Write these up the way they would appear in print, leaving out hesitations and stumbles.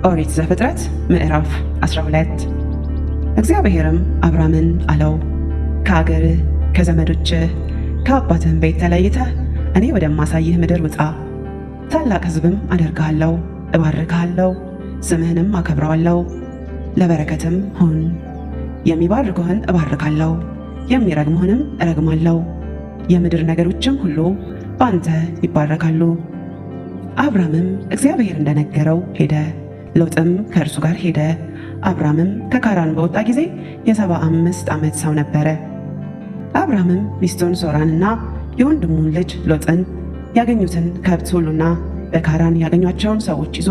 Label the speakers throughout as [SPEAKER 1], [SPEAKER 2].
[SPEAKER 1] ኦሪት ዘፍጥረት ምዕራፍ 12 እግዚአብሔርም አብራምን አለው፣ ከአገርህ ከዘመዶችህ ከአባትህም ቤት ተለይተህ እኔ ወደማሳይህ ምድር ውጣ። ታላቅ ሕዝብም አደርግሃለሁ፣ እባርክሃለሁ፣ ስምህንም አከብረዋለሁ፣ ለበረከትም ሁን። የሚባርኩህን እባርካለሁ፣ የሚረግሙህንም እረግማለሁ። የምድር ነገሮችም ሁሉ በአንተ ይባረካሉ። አብራምም እግዚአብሔር እንደነገረው ሄደ። ሎጥም ከእርሱ ጋር ሄደ። አብራምም ከካራን በወጣ ጊዜ የ75 ዓመት ሰው ነበረ። አብራምም ሚስቱን ሶራንና የወንድሙን ልጅ ሎጥን ያገኙትን ከብት ሁሉና በካራን ያገኟቸውን ሰዎች ይዞ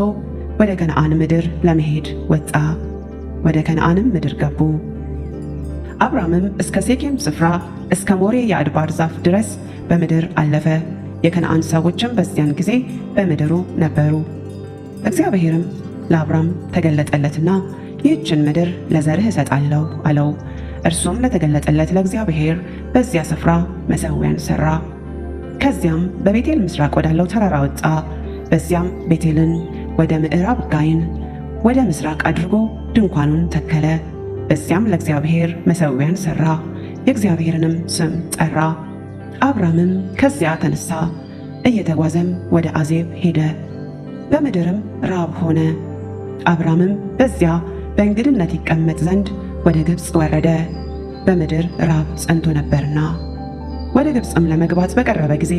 [SPEAKER 1] ወደ ከነዓን ምድር ለመሄድ ወጣ። ወደ ከነዓንም ምድር ገቡ። አብራምም እስከ ሴኬም ስፍራ እስከ ሞሬ የአድባር ዛፍ ድረስ በምድር አለፈ። የከነዓን ሰዎችም በዚያን ጊዜ በምድሩ ነበሩ። እግዚአብሔርም ለአብራም ተገለጠለትና ይህችን ምድር ለዘርህ እሰጣለሁ አለው። እርሱም ለተገለጠለት ለእግዚአብሔር በዚያ ስፍራ መሠዊያን ሠራ። ከዚያም በቤቴል ምስራቅ ወዳለው ተራራ ወጣ። በዚያም ቤቴልን ወደ ምዕራብ ጋይን ወደ ምስራቅ አድርጎ ድንኳኑን ተከለ። በዚያም ለእግዚአብሔር መሠዊያን ሠራ፣ የእግዚአብሔርንም ስም ጠራ። አብራምም ከዚያ ተነሣ፣ እየተጓዘም ወደ አዜብ ሄደ። በምድርም ራብ ሆነ። አብራምም በዚያ በእንግድነት ይቀመጥ ዘንድ ወደ ግብፅ ወረደ፣ በምድር ራብ ጸንቶ ነበርና። ወደ ግብፅም ለመግባት በቀረበ ጊዜ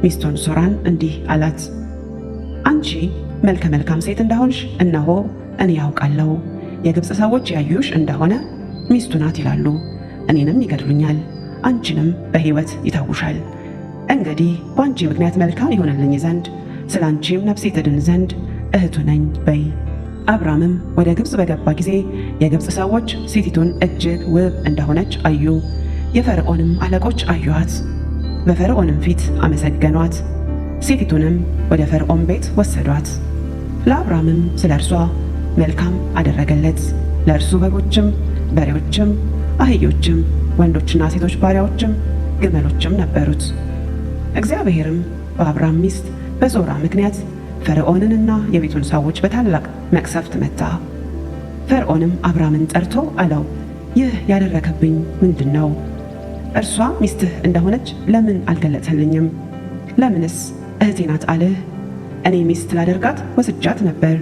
[SPEAKER 1] ሚስቱን ሶራን እንዲህ አላት፣ አንቺ መልከ መልካም ሴት እንደሆንሽ እነሆ እኔ ያውቃለሁ። የግብፅ ሰዎች ያዩሽ እንደሆነ ሚስቱ ናት ይላሉ፣ እኔንም ይገድሉኛል፣ አንቺንም በሕይወት ይተውሻል። እንግዲህ በአንቺ ምክንያት መልካም ይሆንልኝ ዘንድ ስለ አንቺም ነፍሴ ትድን ዘንድ እህቱ ነኝ በይ። አብራምም ወደ ግብፅ በገባ ጊዜ የግብፅ ሰዎች ሴቲቱን እጅግ ውብ እንደሆነች አዩ። የፈርዖንም አለቆች አዩአት፣ በፈርዖንም ፊት አመሰገኗት። ሴቲቱንም ወደ ፈርዖን ቤት ወሰዷት። ለአብራምም ስለ እርሷ መልካም አደረገለት። ለእርሱ በጎችም፣ በሬዎችም፣ አህዮችም፣ ወንዶችና ሴቶች ባሪያዎችም፣ ግመሎችም ነበሩት። እግዚአብሔርም በአብራም ሚስት በሶራ ምክንያት ፈርዖንንና የቤቱን ሰዎች በታላቅ መቅሰፍት መታ። ፈርዖንም አብራምን ጠርቶ አለው፣ ይህ ያደረገብኝ ምንድን ነው? እርሷ ሚስትህ እንደሆነች ለምን አልገለጥህልኝም? ለምንስ እህቴ ናት አልህ? እኔ ሚስት ላደርጋት ወስጃት ነበር።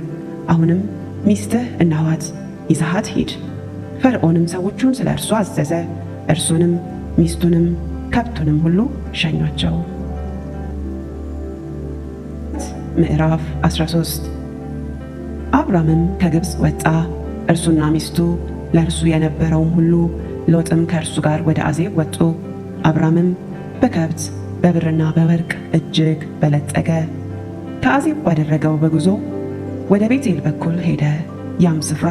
[SPEAKER 1] አሁንም ሚስትህ እነኋት፣ ይዘሃት ሂድ። ፈርዖንም ሰዎቹን ስለ እርሱ አዘዘ። እርሱንም ሚስቱንም ከብቱንም ሁሉ ሸኟቸው። ምዕራፍ 13 አብራምም ከግብፅ ወጣ፣ እርሱና ሚስቱ፣ ለእርሱ የነበረውም ሁሉ። ሎጥም ከእርሱ ጋር ወደ አዜብ ወጡ። አብራምም በከብት በብርና በወርቅ እጅግ በለጸገ። ከአዜብ ባደረገው በጉዞ ወደ ቤቴል በኩል ሄደ። ያም ስፍራ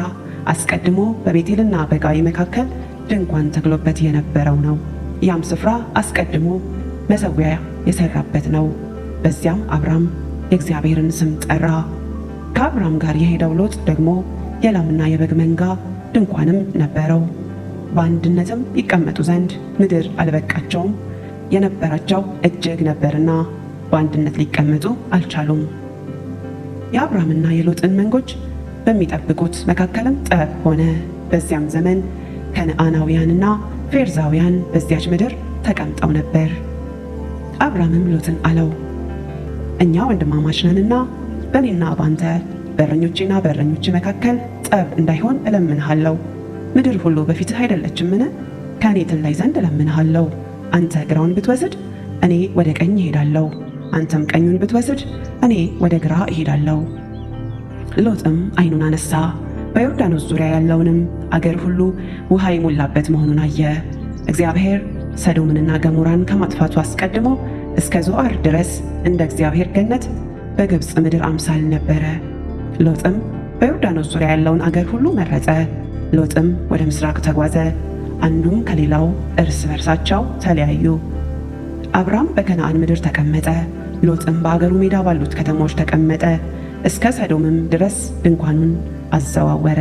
[SPEAKER 1] አስቀድሞ በቤቴልና በጋይ መካከል ድንኳን ተክሎበት የነበረው ነው። ያም ስፍራ አስቀድሞ መሠዊያ የሠራበት ነው። በዚያም አብራም የእግዚአብሔርን ስም ጠራ። ከአብራም ጋር የሄደው ሎጥ ደግሞ የላምና የበግ መንጋ ድንኳንም ነበረው። በአንድነትም ይቀመጡ ዘንድ ምድር አልበቃቸውም፣ የነበራቸው እጅግ ነበርና በአንድነት ሊቀመጡ አልቻሉም። የአብራምና የሎጥን መንጎች በሚጠብቁት መካከልም ጠብ ሆነ። በዚያም ዘመን ከነዓናውያንና ፌርዛውያን በዚያች ምድር ተቀምጠው ነበር። አብራምም ሎጥን አለው፣ እኛ ወንድማማች ነንና በእኔና ባንተ በእረኞቼና በእረኞች መካከል ጠብ እንዳይሆን እለምንሃለሁ። ምድር ሁሉ በፊትህ አይደለችምን? ከእኔ ትለይ ዘንድ እለምንሃለሁ። አንተ ግራውን ብትወስድ እኔ ወደ ቀኝ እሄዳለሁ፣ አንተም ቀኙን ብትወስድ እኔ ወደ ግራ እሄዳለሁ። ሎጥም ዓይኑን አነሳ፣ በዮርዳኖስ ዙሪያ ያለውንም አገር ሁሉ ውሃ የሞላበት መሆኑን አየ። እግዚአብሔር ሰዶምንና ገሞራን ከማጥፋቱ አስቀድሞ እስከ ዞዓር ድረስ እንደ እግዚአብሔር ገነት በግብፅ ምድር አምሳል ነበረ። ሎጥም በዮርዳኖስ ዙሪያ ያለውን አገር ሁሉ መረጠ። ሎጥም ወደ ምስራቅ ተጓዘ፣ አንዱም ከሌላው እርስ በርሳቸው ተለያዩ። አብራም በከነዓን ምድር ተቀመጠ። ሎጥም በአገሩ ሜዳ ባሉት ከተሞች ተቀመጠ። እስከ ሰዶምም ድረስ ድንኳኑን አዘዋወረ።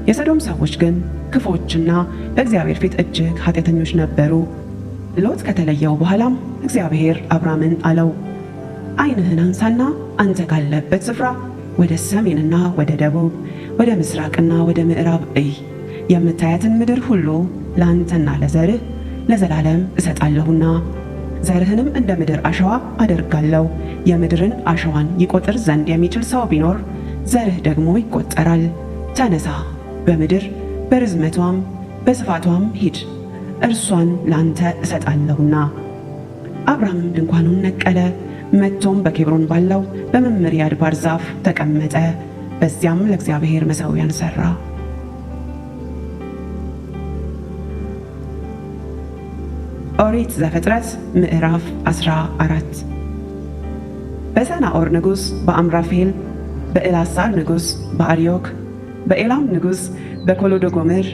[SPEAKER 1] የሰዶም ሰዎች ግን ክፉዎችና በእግዚአብሔር ፊት እጅግ ኃጢአተኞች ነበሩ። ሎጥ ከተለየው በኋላም እግዚአብሔር አብራምን አለው፣ ዓይንህን አንሳና አንተ ካለበት ስፍራ ወደ ሰሜንና ወደ ደቡብ፣ ወደ ምስራቅና ወደ ምዕራብ እይ። የምታያትን ምድር ሁሉ ለአንተና ለዘርህ ለዘላለም እሰጣለሁና ዘርህንም እንደ ምድር አሸዋ አደርጋለሁ። የምድርን አሸዋን ይቆጥር ዘንድ የሚችል ሰው ቢኖር ዘርህ ደግሞ ይቆጠራል። ተነሳ፣ በምድር በርዝመቷም በስፋቷም ሂድ፣ እርሷን ላንተ እሰጣለሁና። አብርሃምም ድንኳኑን ነቀለ፣ መጥቶም በኬብሮን ባለው በመምሬ አድባር ዛፍ ተቀመጠ። በዚያም ለእግዚአብሔር መሠዊያን ሠራ። ኦሪት ዘፍጥረት ምዕራፍ 14 በሰናዖር ንጉሥ በአምራፌል በኤላሳር ንጉሥ በአርዮክ በኤላም ንጉሥ በኮሎዶጎምር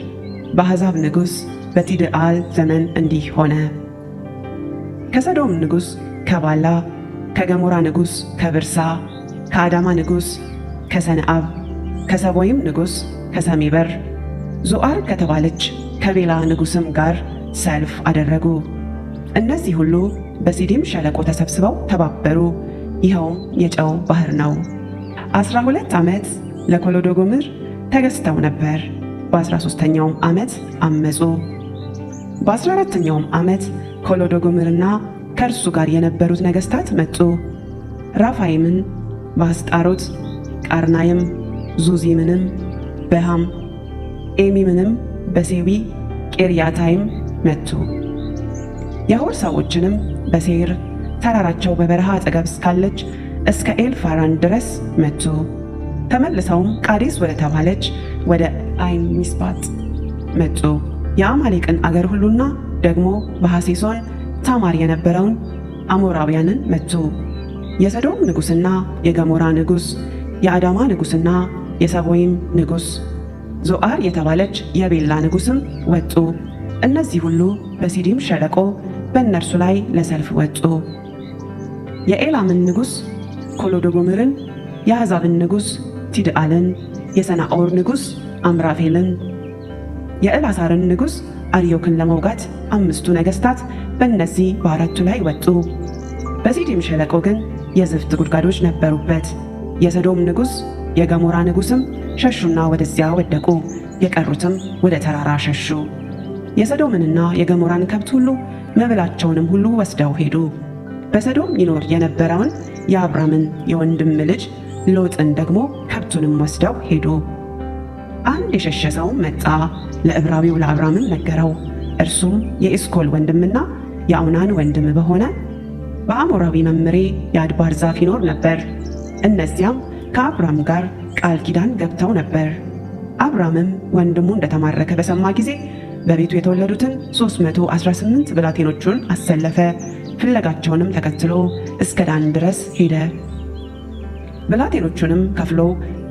[SPEAKER 1] በአሕዛብ ንጉሥ በቲድዓል ዘመን እንዲህ ሆነ። ከሰዶም ንጉሥ ከባላ ከገሞራ ንጉሥ ከብርሳ ከአዳማ ንጉሥ ከሰነአብ ከሰቦይም ንጉሥ ከሰሜበር ዞዓር ከተባለች ከቤላ ንጉሥም ጋር ሰልፍ አደረጉ። እነዚህ ሁሉ በሲዲም ሸለቆ ተሰብስበው ተባበሩ። ይኸውም የጨው ባሕር ነው። 12 ዓመት ለኮሎዶጎምር ተገዝተው ነበር። በ13ኛውም ዓመት አመፁ። በ14ኛውም ዓመት ኮሎዶጎምርና ከእርሱ ጋር የነበሩት ነገሥታት መጡ። ራፋይምን በአስጣሮት ቃርናይም ዙዚምንም በሃም ኤሚምንም በሴዊ ቂርያታይም መቱ። የሆር ሰዎችንም በሴር ተራራቸው በበረሃ አጠገብ እስካለች እስከ ኤልፋራን ድረስ መቱ። ተመልሰውም ቃዴስ ወደ ተባለች ወደ አይን ሚስፓጥ መጡ። የአማሌቅን አገር ሁሉና ደግሞ በሐሴሶን ታማር የነበረውን አሞራውያንን መቱ። የሰዶም ንጉሥና የገሞራ ንጉሥ፣ የአዳማ ንጉሥና የሰቦይም ንጉሥ፣ ዞዓር የተባለች የቤላ ንጉሥም ወጡ። እነዚህ ሁሉ በሲዲም ሸለቆ በእነርሱ ላይ ለሰልፍ ወጡ። የኤላምን ንጉሥ ኮሎዶጎምርን፣ የአሕዛብን ንጉሥ ቲድዓልን፣ የሰናዖር ንጉሥ አምራፌልን፣ የኤላሳርን ንጉሥ አርዮክን ለመውጋት 5ቱ ነገሥታት በእነዚህ በአራቱ ላይ ወጡ። በሲዲም ሸለቆ ግን የዝፍት ጉድጓዶች ነበሩበት። የሰዶም ንጉሥ የገሞራ ንጉሥም ሸሹና ወደዚያ ወደቁ። የቀሩትም ወደ ተራራ ሸሹ። የሰዶምንና የገሞራን ከብት ሁሉ መብላቸውንም ሁሉ ወስደው ሄዱ። በሰዶም ይኖር የነበረውን የአብራምን የወንድም ልጅ ሎጥን ደግሞ ከብቱንም ወስደው ሄዱ። አንድ የሸሸ ሰውም መጣ፣ ለዕብራዊው ለአብራምም ነገረው። እርሱም የኤስኮል ወንድምና የአውናን ወንድም በሆነ በአሞራዊ መምሬ የአድባር ዛፍ ይኖር ነበር። እነዚያም ከአብራም ጋር ቃል ኪዳን ገብተው ነበር። አብራምም ወንድሙ እንደተማረከ በሰማ ጊዜ በቤቱ የተወለዱትን 318 ብላቴኖቹን አሰለፈ። ፍለጋቸውንም ተከትሎ እስከ ዳን ድረስ ሄደ። ብላቴኖቹንም ከፍሎ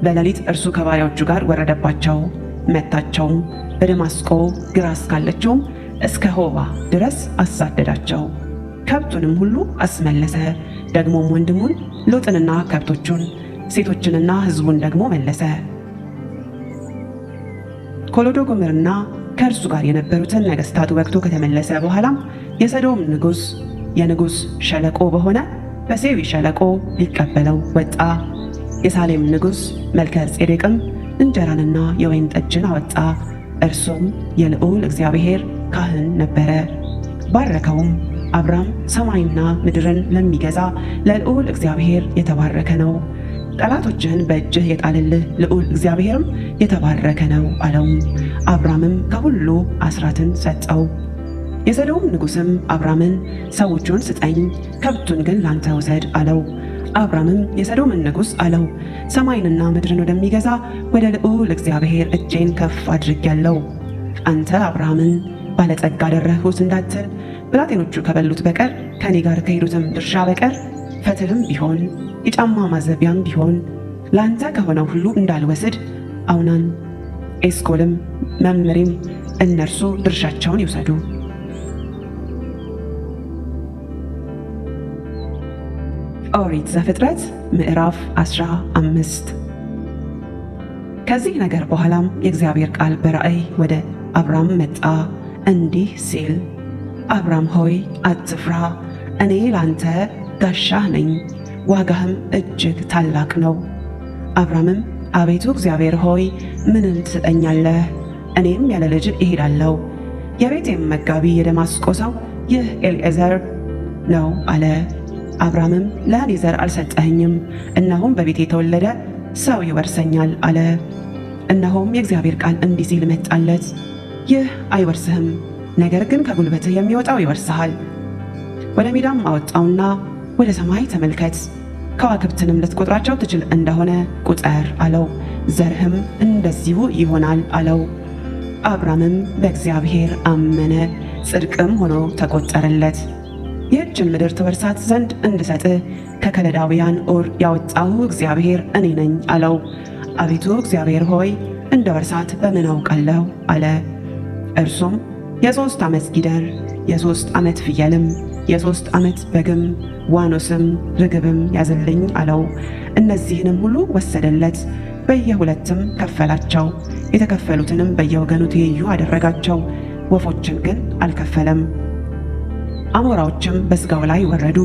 [SPEAKER 1] በሌሊት እርሱ ከባሪያዎቹ ጋር ወረደባቸው፣ መታቸውም። በደማስቆ ግራ እስካለችውም እስከ ሆባ ድረስ አሳደዳቸው። ከብቱንም ሁሉ አስመለሰ። ደግሞም ወንድሙን ሎጥንና ከብቶቹን ሴቶችንና ሕዝቡን ደግሞ መለሰ። ኮሎዶጎምርና ከእርሱ ጋር የነበሩትን ነገሥታት ወግቶ ከተመለሰ በኋላም የሰዶም ንጉሥ የንጉሥ ሸለቆ በሆነ በሴዊ ሸለቆ ሊቀበለው ወጣ። የሳሌም ንጉሥ መልከ ጼዴቅም እንጀራንና የወይን ጠጅን አወጣ። እርሱም የልዑል እግዚአብሔር ካህን ነበረ። ባረከውም። አብራም ሰማይና ምድርን ለሚገዛ ለልዑል እግዚአብሔር የተባረከ ነው፣ ጠላቶችህን በእጅህ የጣልልህ ልዑል እግዚአብሔርም የተባረከ ነው አለው። አብራምም ከሁሉ አስራትን ሰጠው። የሰዶም ንጉሥም አብራምን ሰዎቹን ስጠኝ፣ ከብቱን ግን ላንተ ውሰድ አለው። አብራምም የሰዶምን ንጉሥ አለው፣ ሰማይንና ምድርን ወደሚገዛ ወደ ልዑል እግዚአብሔር እጄን ከፍ አድርጌያለሁ። አንተ አብርሃምን ባለጸጋ አደረግሁት እንዳትል ብላቴኖቹ ከበሉት በቀር ከእኔ ጋር ከሄዱትም ድርሻ በቀር ፈትልም ቢሆን የጫማ ማዘቢያም ቢሆን ለአንተ ከሆነው ሁሉ እንዳልወስድ አውናን፣ ኤስኮልም መምሬም እነርሱ ድርሻቸውን ይውሰዱ። ኦሪት ዘፍጥረት ምዕራፍ 15 ከዚህ ነገር በኋላም የእግዚአብሔር ቃል በራእይ ወደ አብራም መጣ እንዲህ ሲል፣ አብራም ሆይ አትፍራ፣ እኔ ላንተ ጋሻህ ነኝ፣ ዋጋህም እጅግ ታላቅ ነው። አብራምም አቤቱ እግዚአብሔር ሆይ ምንን ትሰጠኛለህ? እኔም ያለ ልጅ እሄዳለሁ። የቤቴም መጋቢ የደማስቆ ሰው ይህ ኤልዔዘር ነው አለ። አብራምም ለእኔ ዘር አልሰጠኸኝም፣ እነሆም በቤቴ የተወለደ ሰው ይወርሰኛል አለ። እነሆም የእግዚአብሔር ቃል እንዲህ ሲል መጣለት፣ ይህ አይወርስህም፣ ነገር ግን ከጉልበትህ የሚወጣው ይወርስሃል። ወደ ሜዳም አወጣውና ወደ ሰማይ ተመልከት፣ ከዋክብትንም ልትቆጥራቸው ትችል እንደሆነ ቁጠር አለው። ዘርህም እንደዚሁ ይሆናል አለው። አብራምም በእግዚአብሔር አመነ፣ ጽድቅም ሆኖ ተቆጠረለት። ይህችን ምድር ትወርሳት ዘንድ እንድሰጥህ ከከለዳውያን ኡር ያወጣሁ እግዚአብሔር እኔ ነኝ አለው። አቤቱ እግዚአብሔር ሆይ እንደ ወርሳት በምን አውቃለሁ አለ። እርሱም የ3 ዓመት ጊደር፣ የ3 ዓመት ፍየልም፣ የ3 ዓመት በግም፣ ዋኖስም ርግብም ያዝልኝ አለው። እነዚህንም ሁሉ ወሰደለት፣ በየሁለትም ከፈላቸው። የተከፈሉትንም በየወገኑ ትይዩ አደረጋቸው፣ ወፎችን ግን አልከፈለም። አሞራዎችም በሥጋው ላይ ወረዱ፣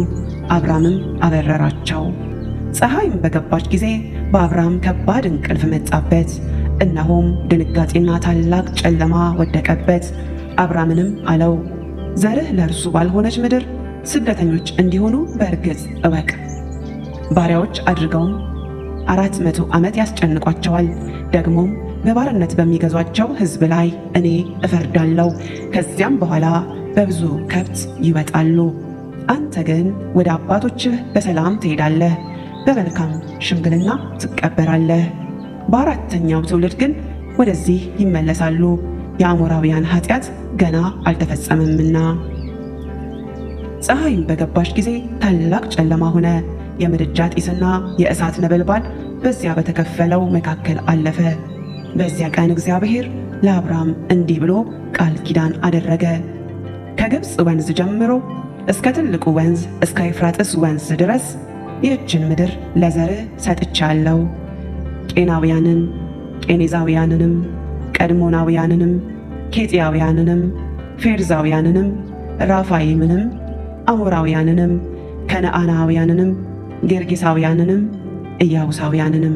[SPEAKER 1] አብራምም አበረራቸው። ፀሐይም በገባች ጊዜ በአብራም ከባድ እንቅልፍ መጣበት፣ እነሆም ድንጋጤና ታላቅ ጨለማ ወደቀበት። አብራምንም አለው፣ ዘርህ ለእርሱ ባልሆነች ምድር ስደተኞች እንዲሆኑ በእርግጥ እወቅ። ባሪያዎች አድርገውም 400 ዓመት ያስጨንቋቸዋል። ደግሞም በባርነት በሚገዟቸው ሕዝብ ላይ እኔ እፈርዳለሁ። ከዚያም በኋላ በብዙ ከብት ይወጣሉ። አንተ ግን ወደ አባቶችህ በሰላም ትሄዳለህ፣ በመልካም ሽምግልና ትቀበራለህ። በአራተኛው ትውልድ ግን ወደዚህ ይመለሳሉ፣ የአሞራውያን ኃጢአት ገና አልተፈጸመምና። ፀሐይም በገባች ጊዜ ታላቅ ጨለማ ሆነ፣ የምድጃ ጢስና የእሳት ነበልባል በዚያ በተከፈለው መካከል አለፈ። በዚያ ቀን እግዚአብሔር ለአብራም እንዲህ ብሎ ቃል ኪዳን አደረገ። ከግብፅ ወንዝ ጀምሮ እስከ ትልቁ ወንዝ እስከ ኤፍራጥስ ወንዝ ድረስ ይህችን ምድር ለዘርህ ሰጥቻለሁ። ቄናውያንን፣ ቄኔዛውያንንም፣ ቀድሞናውያንንም፣ ኬጢያውያንንም፣ ፌርዛውያንንም፣ ራፋይምንም፣ አሞራውያንንም፣ ከነዓናውያንንም፣ ጌርጌሳውያንንም፣ ኢያቡሳውያንንም